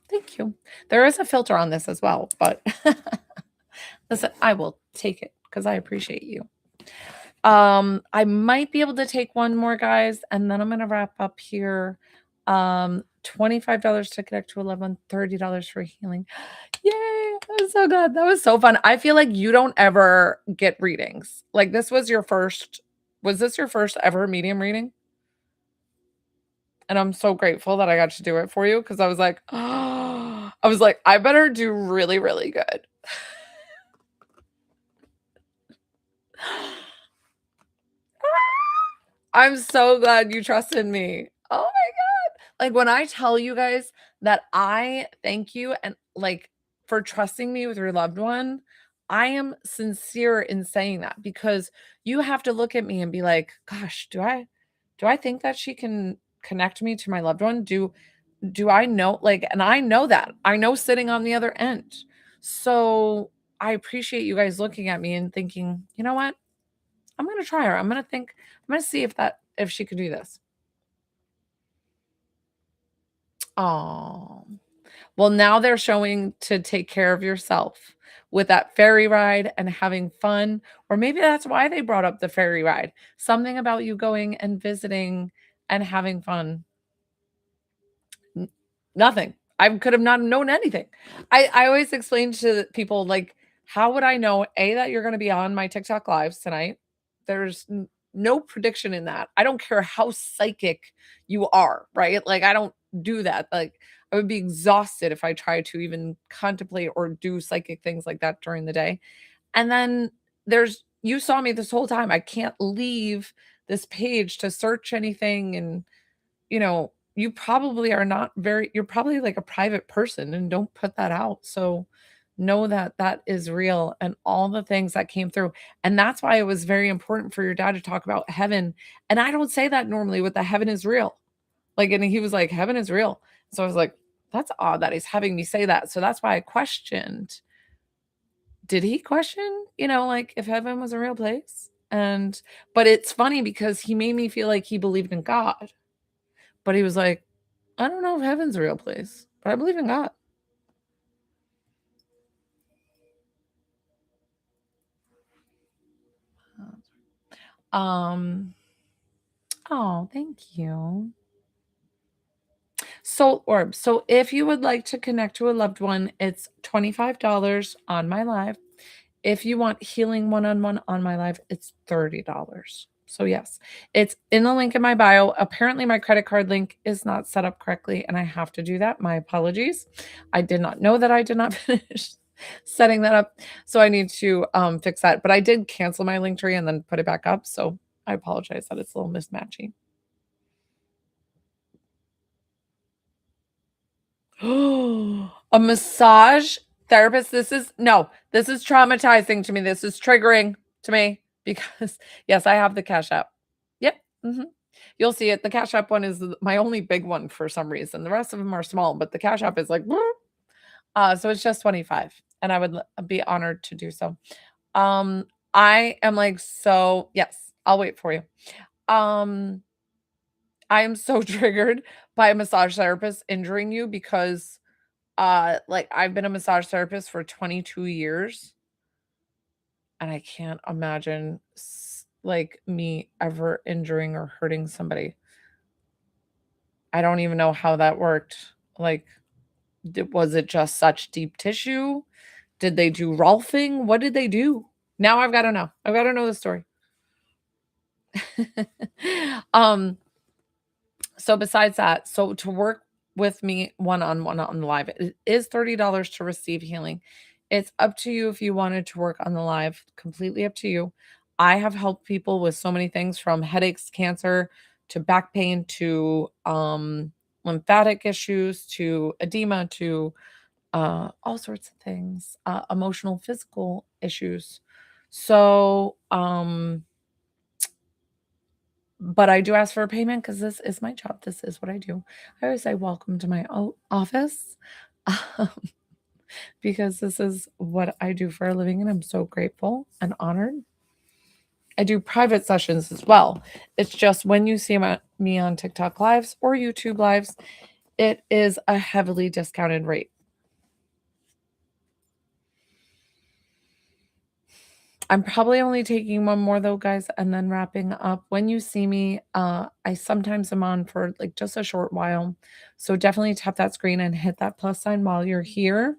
Thank you. There is a filter on this as well, but listen, I will take it because I appreciate you. I might be able to take one more, guys, and then I'm gonna wrap up here. $25 to connect to 11, $30 for healing. Yay! That was so good. That was so fun. I feel like you don't ever get readings. Like this was this your first ever medium reading? And I'm so grateful that I got to do it for you because I was like, oh, I was like, I better do really, really good. I'm so glad you trusted me. Oh my God. Like when I tell you guys that I thank you and like for trusting me with your loved one. I am sincere in saying that because you have to look at me and be like, "Gosh, do I think that she can connect me to my loved one? Do I know like and I know that. I know sitting on the other end. So, I appreciate you guys looking at me and thinking, "You know what? I'm gonna try her. I'm gonna see if she can do this." Oh. Well, now they're showing to take care of yourself with that ferry ride and having fun, or maybe that's why they brought up the ferry ride. Something about you going and visiting and having fun. N Nothing. I could have not known anything. I always explain to people, like, how would I know, A, that you're gonna be on my TikTok lives tonight? There's n no prediction in that. I don't care how psychic you are, right? Like, I don't do that. Like, I would be exhausted if I tried to even contemplate or do psychic things like that during the day. And then there's you saw me this whole time. I can't leave this page to search anything and you probably are not very you're probably like a private person and don't put that out. So know that that is real and all the things that came through. And that's why it was very important for your dad to talk about heaven. And I don't say that normally with the heaven is real. Like, and he was like, heaven is real. So I was like, that's odd that he's having me say that. So that's why I questioned, did he question, like if heaven was a real place? But it's funny because he made me feel like he believed in God. But he was like, I don't know if heaven's a real place, but I believe in God. Um, oh, thank you. Soul Orb. So if you would like to connect to a loved one, it's $25 on my live. If you want healing one-on-one on my live, it's $30. So yes, it's in the link in my bio. Apparently my credit card link is not set up correctly and I have to do that. My apologies. I did not know that I did not finish setting that up. So I need to fix that. But I did cancel my link tree and then put it back up. So I apologize that it's a little mismatchy. A massage therapist. This is traumatizing to me. This is triggering to me because yes, I have the Cash App. Yep. You'll see it. The Cash App one is my only big one for some reason. The rest of them are small, but the Cash App is like, so it's just 25, and I would be honored to do so. I am like, so yes, I'll wait for you. Um, I am so triggered by a massage therapist injuring you because like, I've been a massage therapist for 22 years, and I can't imagine like me ever injuring or hurting somebody. I don't even know how that worked. Like, was it just such deep tissue? Did they do Rolfing? What did they do? Now I've got to know. I've got to know the story. um, so besides that, so to work with me one-on-one on the live, it is $30 to receive healing. It's up to you if you wanted to work on the live, completely up to you. I have helped people with so many things from headaches, cancer, to back pain, to lymphatic issues, to edema, to all sorts of things, emotional, physical issues. So, but I do ask for a payment because this is my job. This is what I do. I always say, welcome to my office um, because this is what I do for a living. And I'm so grateful and honored. I do private sessions as well. It's just when you see me on TikTok lives or YouTube lives, it is a heavily discounted rate. I'm probably only taking one more though, guys, and then wrapping up. When you see me, I sometimes am on for like just a short while. So definitely tap that screen and hit that plus sign while you're here.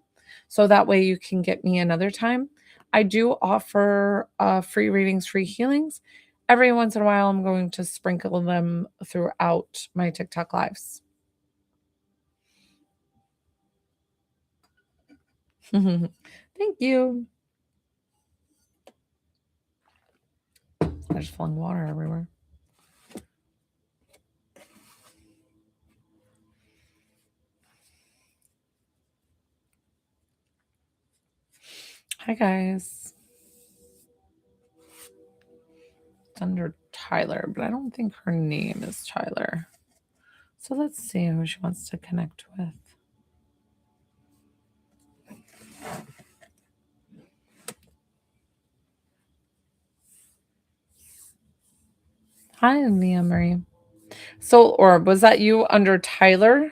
So that way you can get me another time. I do offer free readings, free healings. Every once in a while, I'm going to sprinkle them throughout my TikTok lives. Thank you. I just flung water everywhere. Hi, guys. It's under Tyler, but I don't think her name is Tyler. So let's see who she wants to connect with. Hi, Leah Marie. So, or was that you under Tyler?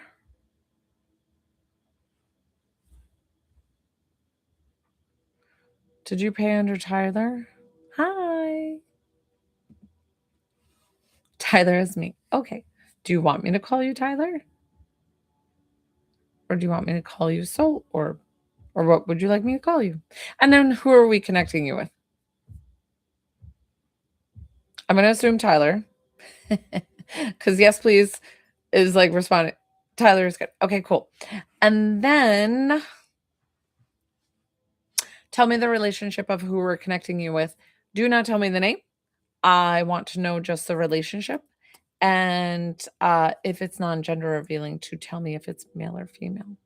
Did you pay under Tyler? Hi. Tyler is me. Okay. Do you want me to call you Tyler? Or do you want me to call you Soul? Or what would you like me to call you? And then who are we connecting you with? I'm gonna assume Tyler. Because yes, please is like responding. Tyler is good. Okay, cool. And then tell me the relationship of who we're connecting you with. Do not tell me the name. I want to know just the relationship. And if it's non-gender revealing, to tell me if it's male or female.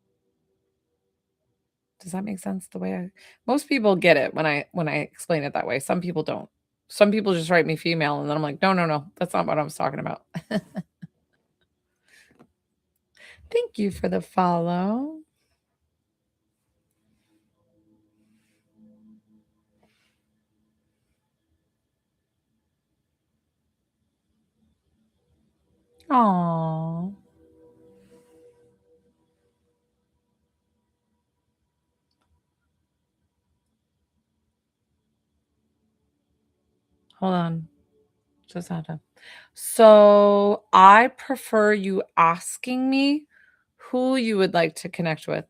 Does that make sense? The way most people get it when I explain it that way. Some people don't. Some people just write me female, and then I'm like, no, no, no, that's not what I was talking about. Thank you for the follow. Aw. Hold on. Just had to. So I prefer you asking me who you would like to connect with.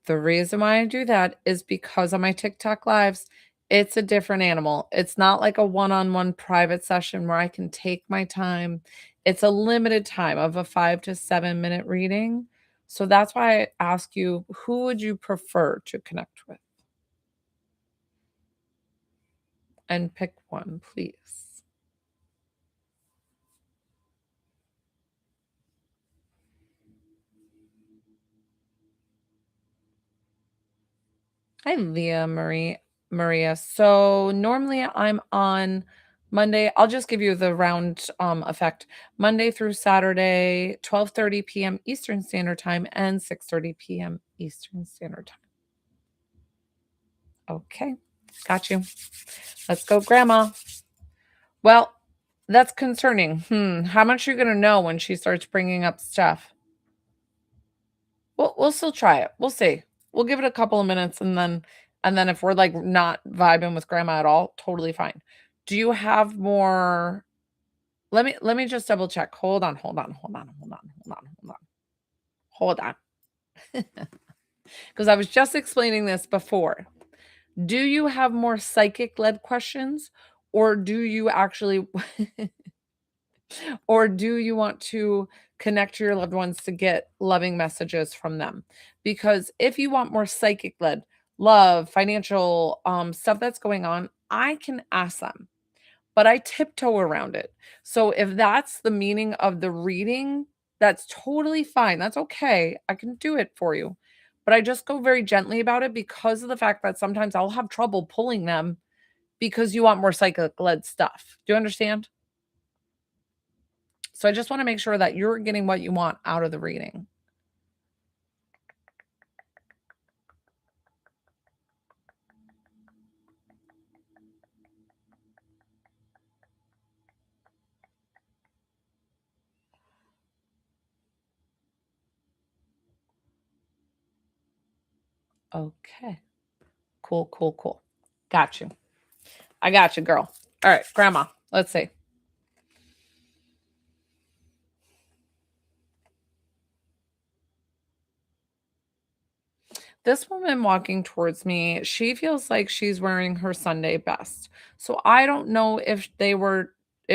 The reason why I do that is because on my TikTok lives, it's a different animal. It's not like a one on one private session where I can take my time. It's a limited time of a 5 to 7 minute reading. So that's why I ask you, who would you prefer to connect with? And pick one, please. Hi, Leah Maria. So normally I'm on Monday. I'll just give you the round effect. Monday through Saturday, 12:30 p.m. Eastern Standard Time and 6:30 p.m. Eastern Standard Time. Okay, got you. Let's go, Grandma. Well, that's concerning. How much are you gonna know when she starts bringing up stuff? We'll still try it. We'll see. We'll give it a couple of minutes and then if we're like not vibing with grandma at all, totally fine. Do you have more? Let me just double check. Hold on, hold on, hold on, hold on, hold on, hold on. Hold on. Because I was just explaining this before. Do you have more psychic led questions or do you actually or do you want to connect to your loved ones to get loving messages from them? Because if you want more psychic led love, financial stuff that's going on, I can ask them, but I tiptoe around it. So if that's the meaning of the reading, that's totally fine. That's okay. I can do it for you. But I just go very gently about it because of the fact that sometimes I'll have trouble pulling them because you want more psychic led stuff. Do you understand? So I just want to make sure that you're getting what you want out of the reading. Okay. Cool, cool, cool. Got you. I got you, girl. All right, grandma. Let's see. This woman walking towards me, she feels like she's wearing her Sunday best. So I don't know if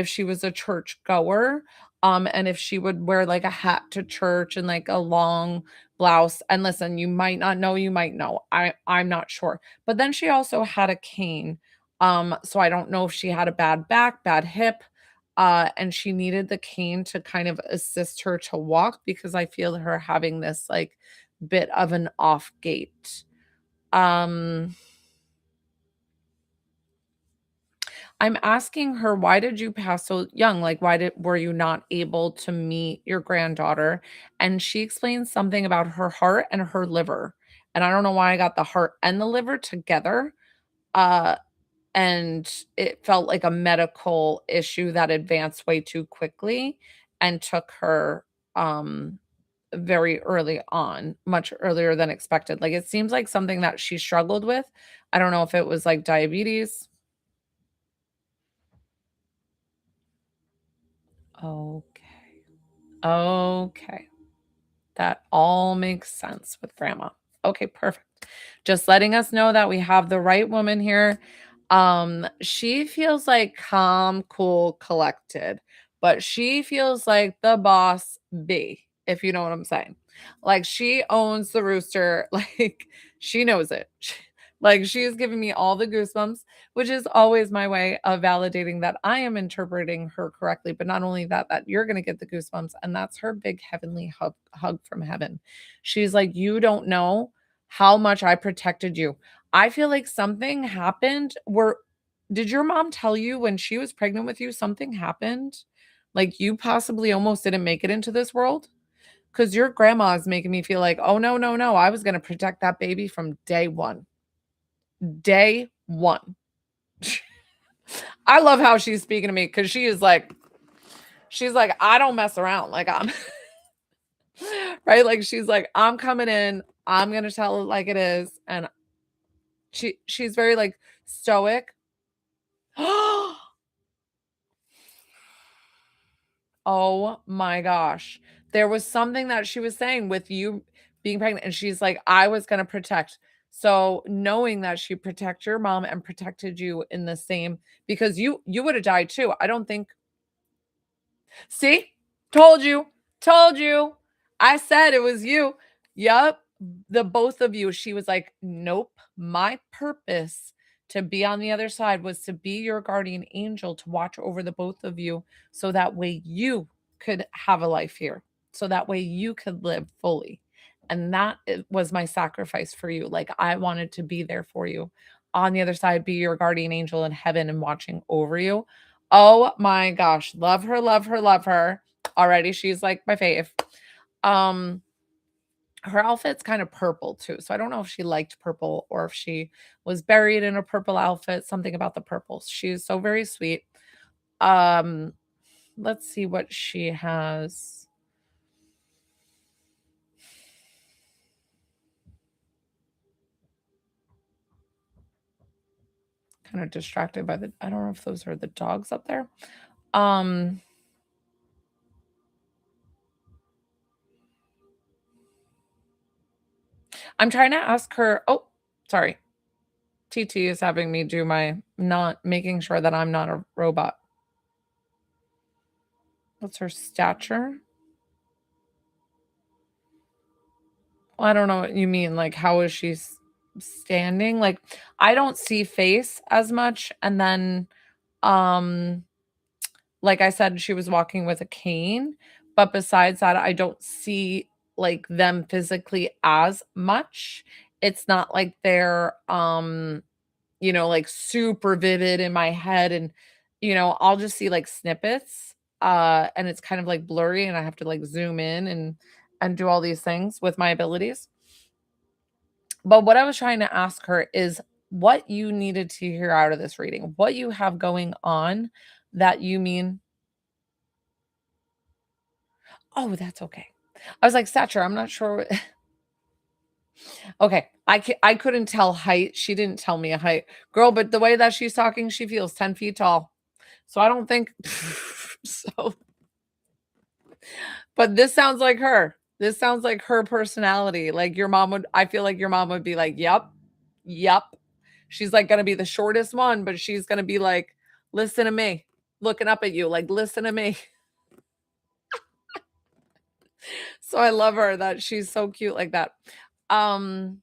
she was a church goer, and if she would wear like a hat to church and like a long blouse. And listen, you might not know, you might know. I'm not sure. But then she also had a cane. So I don't know if she had a bad back, bad hip, and she needed the cane to kind of assist her to walk because I feel her having this like bit of an off gait. Um, I'm asking her, "Why did you pass so young? Like, why did were you not able to meet your granddaughter?" And she explains something about her heart and her liver, and I don't know why I got the heart and the liver together, uh, and it felt like a medical issue that advanced way too quickly and took her, very early on, much earlier than expected. Like, it seems like something that she struggled with. I don't know if it was, like, diabetes. Okay. Okay. That all makes sense with grandma. Okay, perfect. Just letting us know that we have the right woman here. She feels like calm, cool, collected, but she feels like the boss bee, if you know what I'm saying. Like she owns the rooster, like she knows it. Like she's giving me all the goosebumps, which is always my way of validating that I am interpreting her correctly. But not only that, that you're going to get the goosebumps. And that's her big heavenly hug from heaven. She's like, you don't know how much I protected you. I feel like something happened where did your mom tell you when she was pregnant with you something happened? Like you possibly almost didn't make it into this world? Because your grandma is making me feel like, oh no, no, no. I was going to protect that baby from day one. Day one. I love how she's speaking to me because she's like, I don't mess around. Like I'm right. Like she's like, I'm coming in, I'm gonna tell it like it is. And she's very like stoic. Oh my gosh. There was something that she was saying with you being pregnant, and she's like, I was gonna protect. So knowing that she protected your mom and protected you in the same because you would have died too. I don't think. See? Told you. Told you. I said it was you. Yep. The both of you. She was like, "Nope. My purpose to be on the other side was to be your guardian angel to watch over the both of you so that way you could have a life here. So that way you could live fully." And was my sacrifice for you. Like I wanted to be there for you on the other side, be your guardian angel in heaven and watching over you. Oh my gosh, love her, love her, love her. Already she's like my fave. Um, her outfit's kind of purple too. So I don't know if she liked purple or if she was buried in a purple outfit, something about the purple. She's so very sweet. Um, let's see what she has. Kind of distracted by I don't know if those are the dogs up there. Um, I'm trying to ask her. Oh, sorry. TT is having me do my not making sure that I'm not a robot. What's her stature? Well, I don't know what you mean. Like, how is she standing? Like, I don't see face as much. And then, um, like I said, she was walking with a cane. But besides that, I don't see like them physically as much. It's not like they're like super vivid in my head and I'll just see like snippets and it's kind of like blurry and I have to like zoom in and do all these things with my abilities. But what I was trying to ask her is what you needed to hear out of this reading, what you have going on that you mean, oh, that's okay. I was like, stature, I'm not sure. Okay, I couldn't tell height. She didn't tell me a height. Girl, but the way that she's talking, she feels 10 feet tall. So I don't think so. But this sounds like her. This sounds like her personality. Like your mom would, I feel like your mom would be like, yep, yep. She's like gonna be the shortest one, but she's gonna be like, listen to me, looking up at you, like, listen to me. So I love her that she's so cute like that. Um,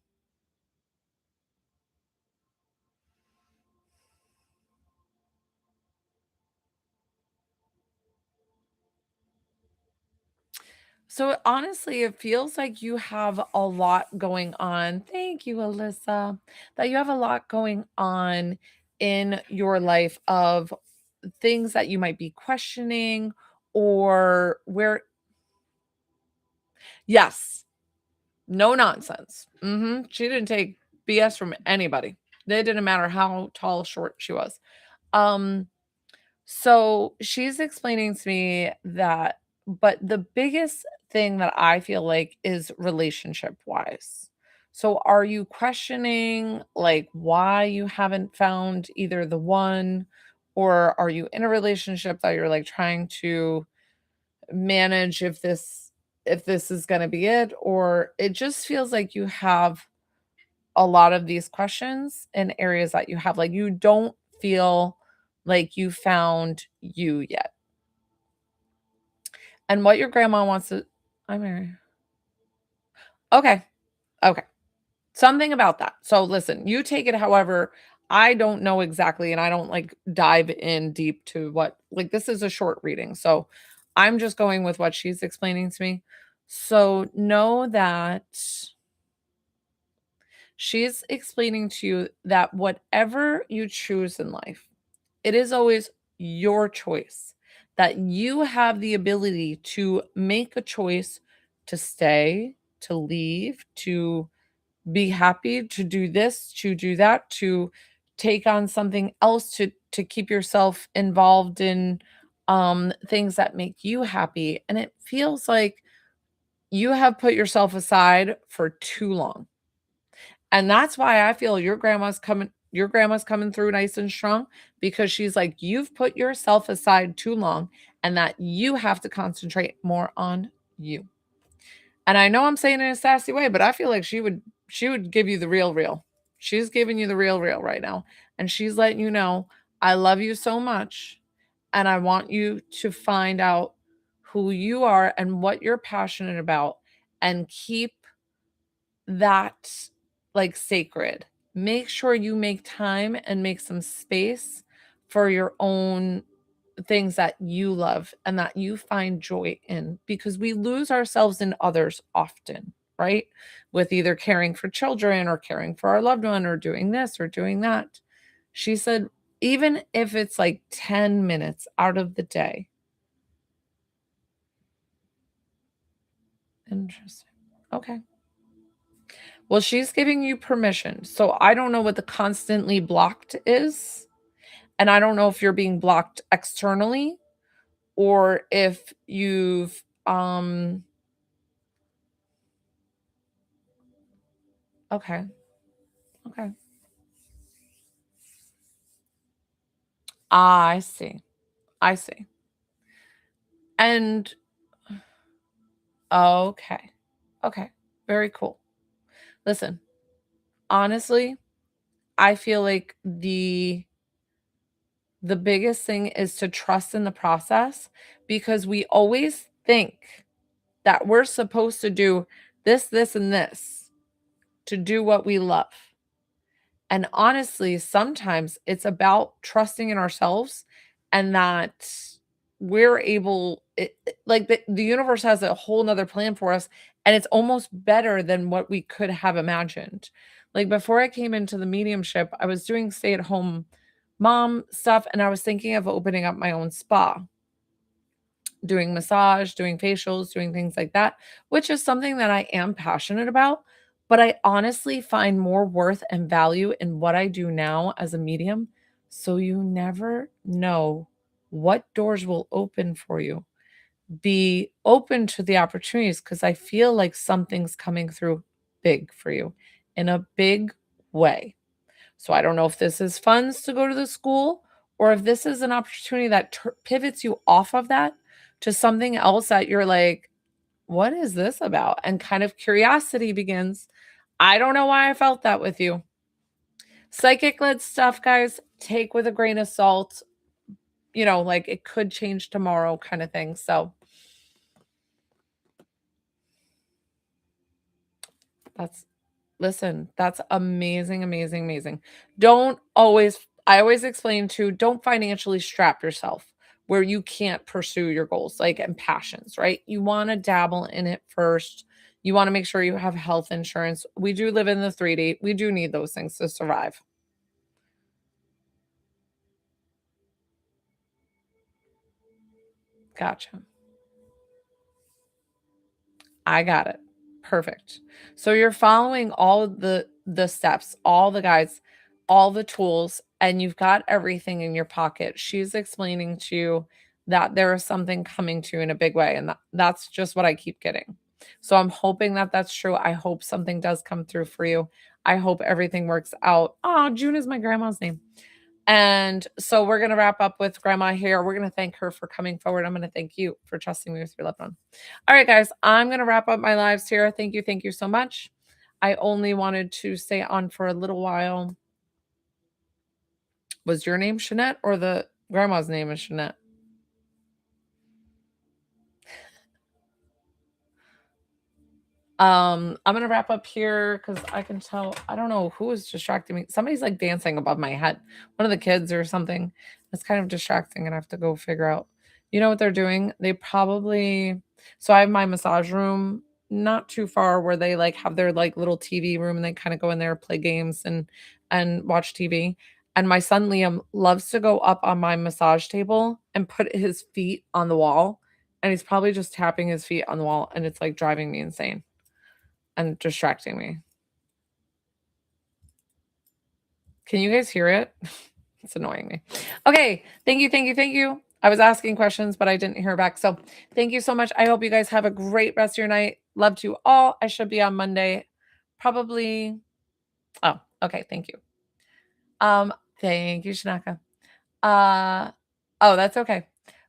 so honestly, it feels like you have a lot going on. Thank you, Alyssa. That you have a lot going on in your life of things that you might be questioning or where yes, no nonsense. She didn't take BS from anybody. It didn't matter how tall, short she was. Um, so she's explaining to me that, but the biggest thing that I feel like is relationship wise. So are you questioning like why you haven't found either the one, or are you in a relationship that you're like trying to manage if this is going to be it, or it just feels like you have a lot of these questions in areas that you have like you don't feel like you found you yet. And what your grandma wants to I'm Mary. Okay. Okay. Something about that. So listen, you take it however, I don't know exactly and I don't like dive in deep to what like this is a short reading. So I'm just going with what she's explaining to me. So know that she's explaining to you that whatever you choose in life, it is always your choice, that you have the ability to make a choice to stay, to leave, to be happy, to do this, to do that, to take on something else, to keep yourself involved in things that make you happy. And it feels like you have put yourself aside for too long. And that's why I feel your grandma's coming through nice and strong because she's like, you've put yourself aside too long and that you have to concentrate more on you. And I know I'm saying it in a sassy way, but I feel like she would give you the real real. She's giving you the real real right now. And she's letting you know, I love you so much. And I want you to find out who you are and what you're passionate about and keep that like sacred. Make sure you make time and make some space for your own things that you love and that you find joy in because we lose ourselves in others often, right? With either caring for children or caring for our loved one or doing this or doing that. She said, even if it's like 10 minutes out of the day. Interesting. Okay. Well, she's giving you permission. So I don't know what the constantly blocked is. And I don't know if you're being blocked externally or if you've okay. Okay. I see. I see. And okay. Okay. Very cool. Listen, honestly, I feel like the biggest thing is to trust in the process because we always think that we're supposed to do this, this, and this to do what we love. And honestly, sometimes it's about trusting in ourselves and that we're able, like the universe has a whole nother plan for us. And it's almost better than what we could have imagined. Like before I came into the mediumship, I was doing stay at home mom stuff and I was thinking of opening up my own spa, doing massage, doing facials, doing things like that, which is something that I am passionate about. But I honestly find more worth and value in what I do now as a medium. So you never know what doors will open for you. Be open to the opportunities because I feel like something's coming through big for you in a big way. So I don't know if this is funds to go to the school or if this is an opportunity that pivots you off of that to something else that you're like, what is this about? And kind of curiosity begins. I don't know why I felt that with you. Psychic led stuff, guys, take with a grain of salt. Like it could change tomorrow kind of thing. So that's listen, that's amazing, amazing, amazing. I always explain to don't financially strap yourself where you can't pursue your goals, like and passions, right? You want to dabble in it first. You want to make sure you have health insurance. We do live in the 3D. We do need those things to survive. Gotcha. I got it. Perfect. So you're following all of the steps, all the guides, all the tools, and you've got everything in your pocket. She's explaining to you that there is something coming to you in a big way, and that's just what I keep getting. So I'm hoping that that's true. I hope something does come through for you. I hope everything works out. Oh, June is my grandma's name. And so we're going to wrap up with grandma here. We're going to thank her for coming forward. I'm going to thank you for trusting me with your loved one. All right, guys, I'm going to wrap up my lives here. Thank you. Thank you so much. I only wanted to stay on for a little while. Was your name Shanette or the grandma's name is Shanette? I'm gonna wrap up here because I can tell I don't know who is distracting me. Somebody's like dancing above my head. One of the kids or something. It's kind of distracting and I have to go figure out. You know what they're doing? They probably so I have my massage room not too far where they like have their like little TV room and they kind of go in there, play games and watch TV. And my son Liam loves to go up on my massage table and put his feet on the wall. And he's probably just tapping his feet on the wall and it's like driving me insane and distracting me. Can you guys hear it? It's annoying me. Okay. Thank you. Thank you. Thank you. I was asking questions, but I didn't hear back. So thank you so much. I hope you guys have a great rest of your night. Love to you all. I should be on Monday. Probably. Oh, okay. Thank you. Thank you, Shanaka. Oh, that's okay.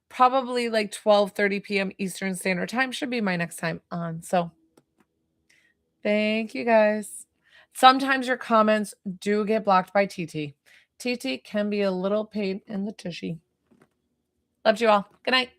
Probably like 12:30 p.m. Eastern Standard Time should be my next time on. So thank you guys. Sometimes your comments do get blocked by TT. TT can be a little pain in the tushy. Love you all. Good night.